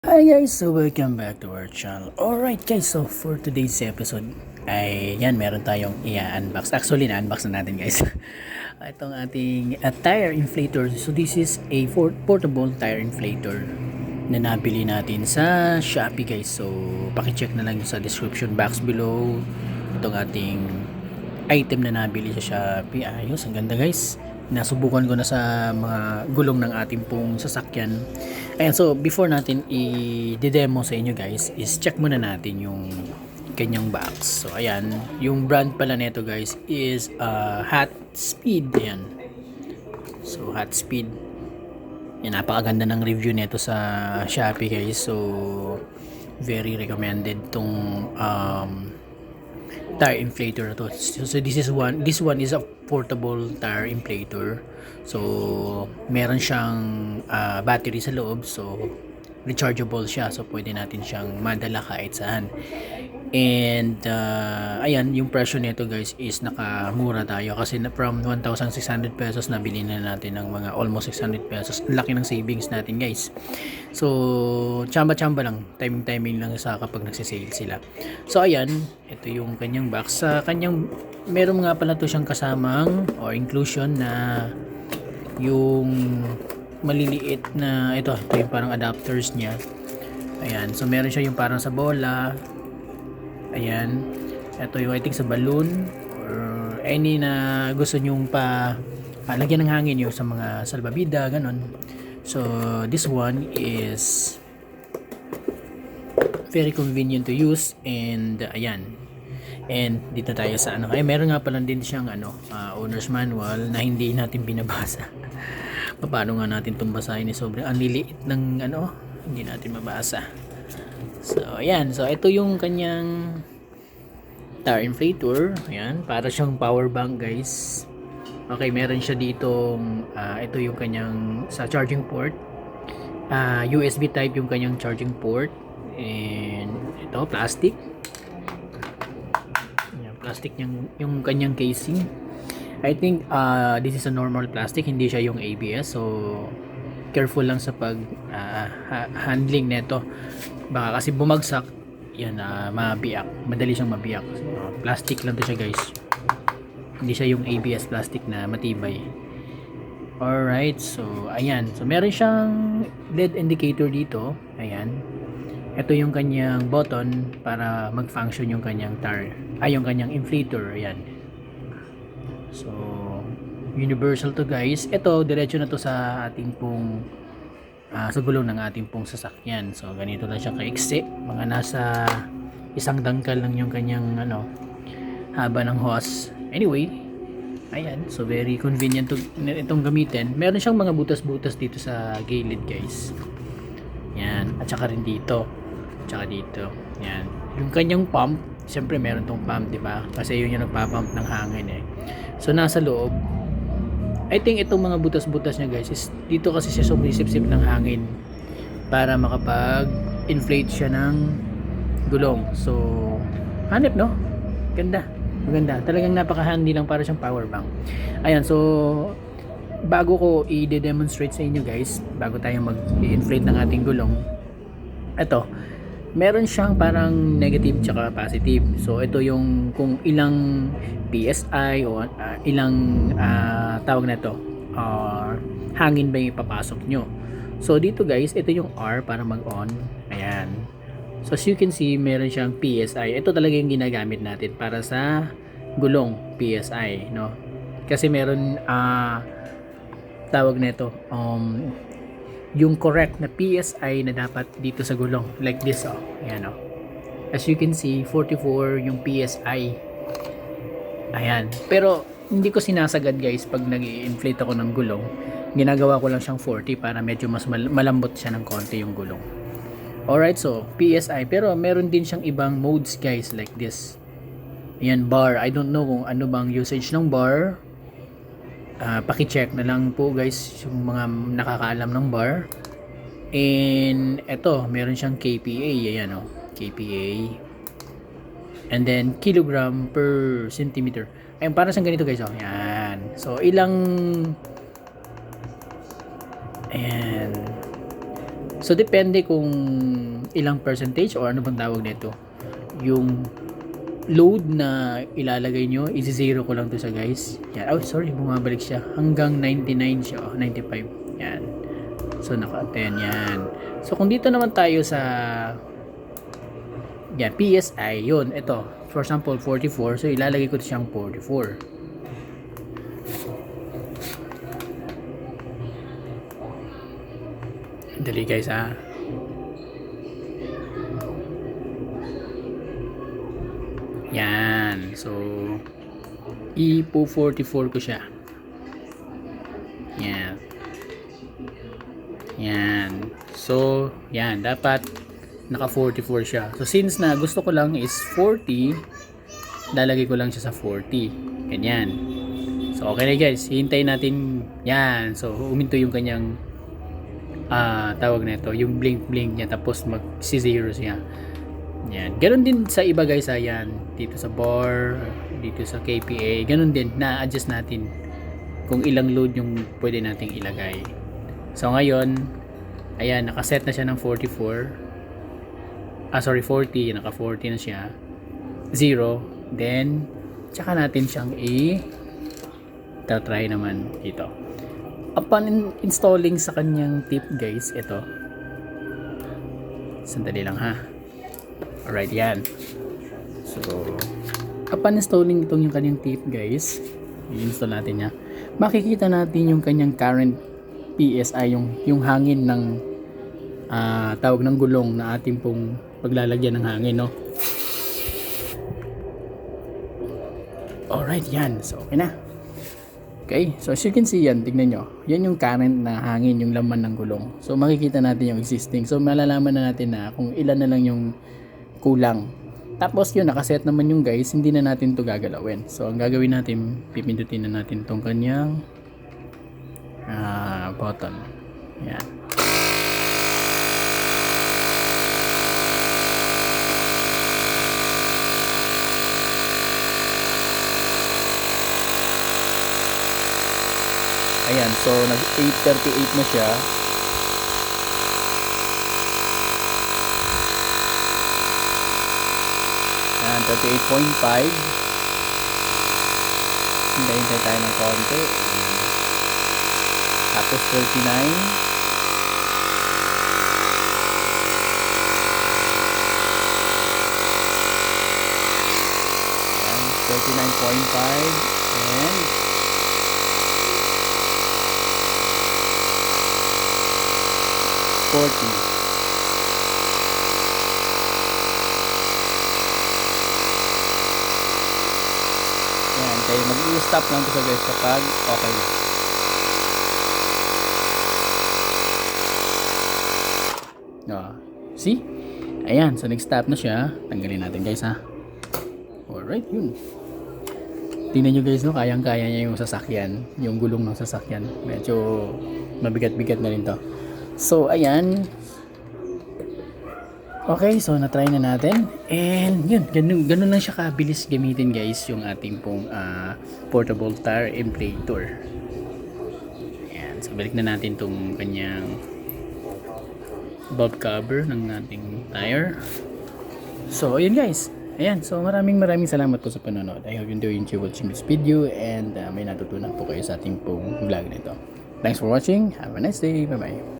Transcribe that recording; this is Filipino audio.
Hi guys, so welcome back to our channel. Alright guys, so for today's episode ay yan, meron tayong i-unbox. Actually, na-unbox na natin guys. Itong ating tire inflator. So this is a portable tire inflator na nabili natin sa Shopee guys. So pakicheck na lang sa description box below itong ating item na nabili sa Shopee. Ayos, ang ganda guys. Nasubukan ko na sa mga gulong ng ating pong sasakyan. Ayan, so before natin i-demo sa inyo guys, is check muna natin yung kanyang box. So ayan, yung brand pala nito guys is Hot Speed. Ayan. So Hot Speed. Yan, napakaganda ng review nito sa Shopee guys. So very recommended tong tire inflator na to. So this one is a portable tire inflator. So meron siyang battery sa loob, so rechargeable siya, so pwede natin siyang madala kahit saan. And ayan, yung presyo nito guys is nakamura tayo kasi from 1,600 pesos nabili na natin ng mga almost 600 pesos. Ang laki ng savings natin guys. So chamba-chamba lang, timing lang sa kapag nagsisale sila. So ayan, ito yung kanyang box. Sa kanyang meron nga pala to siyang kasamang or inclusion na yung maliliit na ito yung parang adapters niya. Ayan, so meron siya yung parang sa bola. Ayan, ito yung I think sa balloon or any na gusto nyong lagyan ng hangin yung sa mga salbabida, ganon. So this one is very convenient to use. And ayan, and dito tayo sa ay meron nga pala din siyang owner's manual na hindi natin binabasa. Paano nga natin itong basahin, sobrang ang liliit ng hindi natin mabasa. So ayan, so ito yung kanyang tire inflator. Ayan, para siyang power bank guys. Okay, meron siya ditong ito yung kanyang sa charging port, USB type yung kanyang charging port. And ito plastic. Ayan, plastic yung kanyang casing. I think this is a normal plastic, hindi siya yung ABS, so careful lang sa pag handling nito, baka kasi bumagsak yan, mabiyak, madali siyang mabiyak. So, plastic lang to siya guys, hindi siya yung ABS plastic na matibay. Alright, so ayan, so meron siyang LED indicator dito. Ayan, ito yung kanyang button para mag-function yung kanyang tire, yung kanyang inflator. Ayan, so universal to guys. Ito diretso na to sa ating pong sa gulong ng ating pong sasakyan. So ganito lang siya kaiksi, mga nasa isang dangkal lang yung kanyang haba ng hose. Anyway, ayan, so very convenient to itong gamitin. Meron siyang mga butas-butas dito sa gilid guys. Yan, at saka rin dito, tsaka dito. Yan, yung kanyang pump, siyempre meron tong pump, di ba? Kasi yun yung nagpapump ng hangin eh. So nasa loob, I think itong mga butas-butas niya guys is dito kasi siya sumisip-sip ng hangin para makapag-inflate siya ng gulong. So hanip, no? Ganda, maganda, talagang napaka-handy lang, para siyang power bank. Ayan, so bago ko i-demonstrate sa inyo guys, bago tayo mag-inflate ng ating gulong, ito meron siyang parang negative tsaka positive. So ito yung kung ilang PSI o ilang tawag na to, hangin ba yung ipapasok nyo. So dito guys, ito yung R para mag-on. Ayan, so as you can see, meron siyang PSI. Ito talaga yung ginagamit natin para sa gulong, PSI, no? Kasi meron tawag nito yung correct na PSI na dapat dito sa gulong, like this. Ayan, as you can see, 44 yung PSI. Ayan, pero hindi ko sinasagad guys pag nag-i-inflate ako ng gulong. Ginagawa ko lang siyang 40 para medyo mas malambot siya ng konti yung gulong. Alright, so PSI, pero meron din siyang ibang modes guys, like this. Ayan, bar, I don't know kung ano bang usage ng bar. Paki-check na lang po guys yung mga nakakaalam ng bar. And eto, meron siyang KPA. Ayan, KPA. And then kilogram per centimeter. Ayun, para siyang ganito guys. Ayan, so ilang, ayan, So depende kung ilang percentage or ano bang tawag nito. Yung load na ilalagay nyo, isi-zero ko lang to sa guys. Yan. Oh, sorry, bumabalik siya. Hanggang 99 siya. Oh, 95. Yan. So naka-10 yan. So kung dito naman tayo sa yan, PSI, yun. Ito. For example, 44. So ilalagay ko siyang 44. Dali guys ha. Yan. So ipo 44 ko siya. Yan. Yan. So yan, dapat naka 44 siya. So since na gusto ko lang is 40, lalagay ko lang siya sa 40. Ganyan. So okay na guys, hintayin natin. Yan. So uminto yung kanyang tawag na ito, yung blink niya, tapos mag-zero siya. Yan. Ganon din sa iba guys, ayan. Dito sa bar, dito sa KPA, ganon din, na-adjust natin kung ilang load yung pwede nating ilagay. So ngayon, ayan, nakaset na siya ng 44. 40, naka 40 na siya. 0, then tsaka natin siyang try naman dito. Upon installing sa kanyang tip guys, ito. Sandali lang ha. Alright, yan. So, upon installing itong yung kanyang tip guys, i-install natin niya. Makikita natin yung kanyang current PSI, yung hangin ng tawag ng gulong na ating pong paglalagyan ng hangin, no? Alright, yan. So, okay na. Okay, so as you can see yan, tignan nyo. Yan yung current na hangin, yung laman ng gulong. So makikita natin yung existing. So malalaman na natin na kung ilan na lang yung kulang. Tapos yun, nakaset naman yung guys, hindi na natin to gagalawin. So ang gagawin natin, pipindutin na natin tong kanyang button. Yan. Ayan, so nag 838 na siya. Ayan, 38.5. Hintayin tayo ng konti. Tapos 39. Ayan, 39.5. And 40. Ayan, kaya mag-i-stop lang ito sa guys kapag okay. See? Ayan, so nag-stop na siya. Tanggalin natin guys ha. Alright, yun. Tingnan nyo guys, no? Kayang-kaya niya yung sasakyan, yung gulong ng sasakyan. Medyo mabigat-bigat na rin to. So, ayan. Okay, so na-try na natin. And yun, ganun lang siya kabilis gamitin guys, yung ating pong portable tire inflator. Ayan, so balik na natin tong kanyang bulb cover ng ating tire. So, ayun guys. Ayan, so maraming salamat po sa panonood. I hope you enjoy watching this video and may natutunan po kayo sa ating pong vlog nito. Thanks for watching. Have a nice day. Bye-bye.